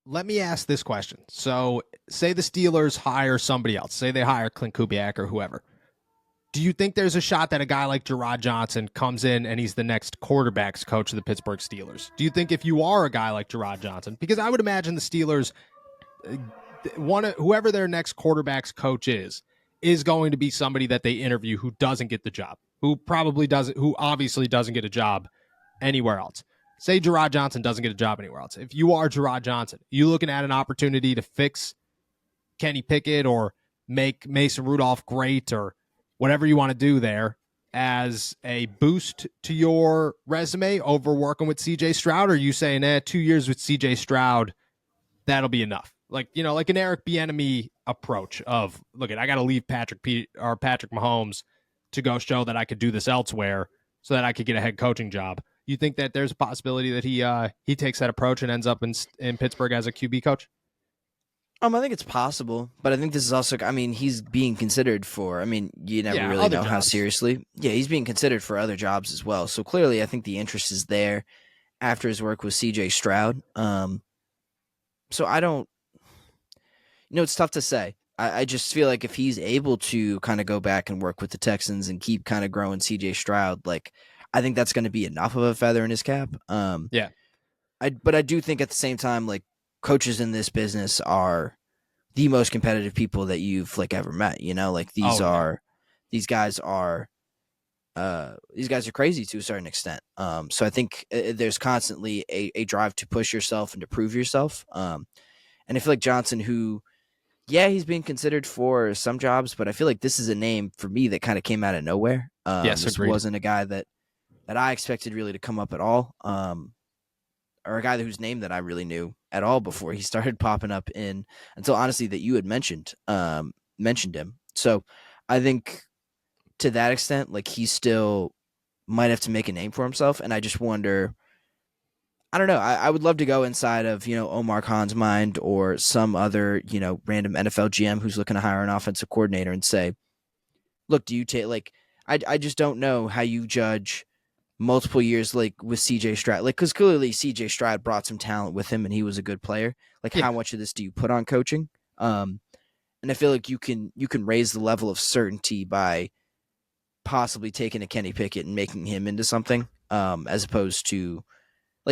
let me ask this question. So, say the Steelers hire somebody else. Say they hire Clint Kubiak or whoever. Do you think there's a shot that a guy like Gerard Johnson comes in and he's the next quarterbacks coach of the Pittsburgh Steelers? Do you think if you are a guy like Gerard Johnson, because I would imagine the Steelers, whoever their next quarterbacks coach is going to be somebody that they interview who doesn't get the job, who obviously doesn't get a job anywhere else. Say Gerard Johnson doesn't get a job anywhere else. If you are Gerard Johnson, you looking at an opportunity to fix Kenny Pickett or make Mason Rudolph great or whatever you want to do there as a boost to your resume over working with CJ Stroud? Or are you saying, 2 years with CJ Stroud, that'll be enough? Like, like an Eric Bieniemy approach of, look, I got to leave Patrick Mahomes to go show that I could do this elsewhere so that I could get a head coaching job. You think that there's a possibility that he takes that approach and ends up in Pittsburgh as a QB coach? I think it's possible, but I think this is also, he's being considered for, you never really know how seriously. Yeah, he's being considered for other jobs as well. So clearly I think the interest is there after his work with CJ Stroud. So I don't, it's tough to say. I just feel like if he's able to kind of go back and work with the Texans and keep kind of growing CJ Stroud, like, I think that's going to be enough of a feather in his cap. Yeah. But I do think at the same time, like, coaches in this business are the most competitive people that you've ever met. Like these guys are crazy to a certain extent. So I think there's constantly a drive to push yourself and to prove yourself. And I feel like Johnson, who, he's being considered for some jobs, but I feel like this is a name for me that kind of came out of nowhere. Yes, this agreed. wasn't a guy that I expected really to come up at all. Or a guy whose name that I really knew at all before he started popping up until honestly that you had mentioned him. So I think to that extent, like, he still might have to make a name for himself. And I just wonder, I don't know. I would love to go inside of, Omar Khan's mind or some other, random NFL GM who's looking to hire an offensive coordinator and say, look, do you take, I just don't know how you judge multiple years with CJ Stroud, because clearly CJ Stroud brought some talent with him and he was a good player. How much of this do you put on coaching? And I feel like you can raise the level of certainty by possibly taking a Kenny Pickett and making him into something, as opposed to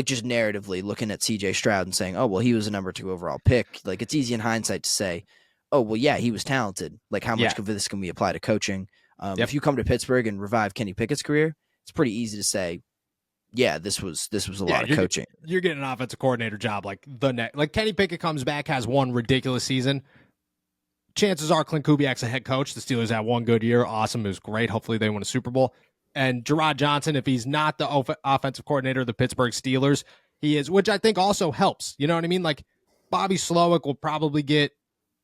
just narratively looking at CJ Stroud and saying, oh, well, he was a number 2 overall pick. It's easy in hindsight to say, oh, well, yeah, he was talented. How much of this can we apply to coaching? If you come to Pittsburgh and revive Kenny Pickett's career, it's pretty easy to say, yeah, this was a lot of coaching. You're getting an offensive coordinator job Kenny Pickett comes back, has one ridiculous season. Chances are Clint Kubiak's a head coach. The Steelers had one good year. Awesome. It was great. Hopefully they win a Super Bowl. And Gerard Johnson, if he's not the offensive coordinator of the Pittsburgh Steelers, he is, which I think also helps. You know what I mean? Bobby Slowick will probably get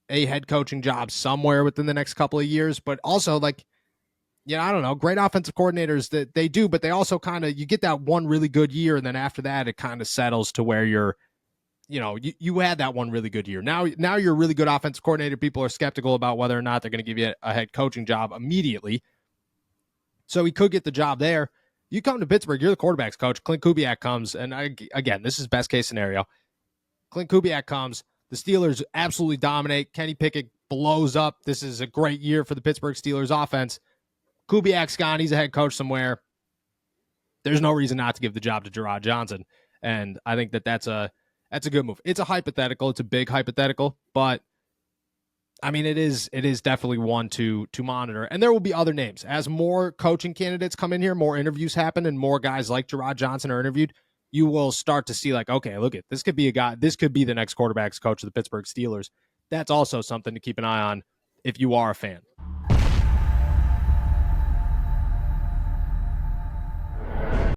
a head coaching job somewhere within the next couple of years, but also I don't know, great offensive coordinators that they do, but they also you get that one really good year. And then after that, it kind of settles to where you're, you had that one really good year. Now you're a really good offensive coordinator. People are skeptical about whether or not they're going to give you a head coaching job immediately. So he could get the job there. You come to Pittsburgh, you're the quarterback's coach. Clint Kubiak comes, and again, this is best case scenario. Clint Kubiak comes, the Steelers absolutely dominate. Kenny Pickett blows up. This is a great year for the Pittsburgh Steelers offense. Kubiak's gone. He's a head coach somewhere. There's no reason not to give the job to Gerard Johnson. And I think that's a good move. It's a hypothetical. It's a big hypothetical, but it is definitely one to monitor. And there will be other names. As more coaching candidates come in here, more interviews happen, and more guys like Gerard Johnson are interviewed, you will start to see okay, look at this could be a guy. This could be the next quarterback's coach of the Pittsburgh Steelers. That's also something to keep an eye on if you are a fan.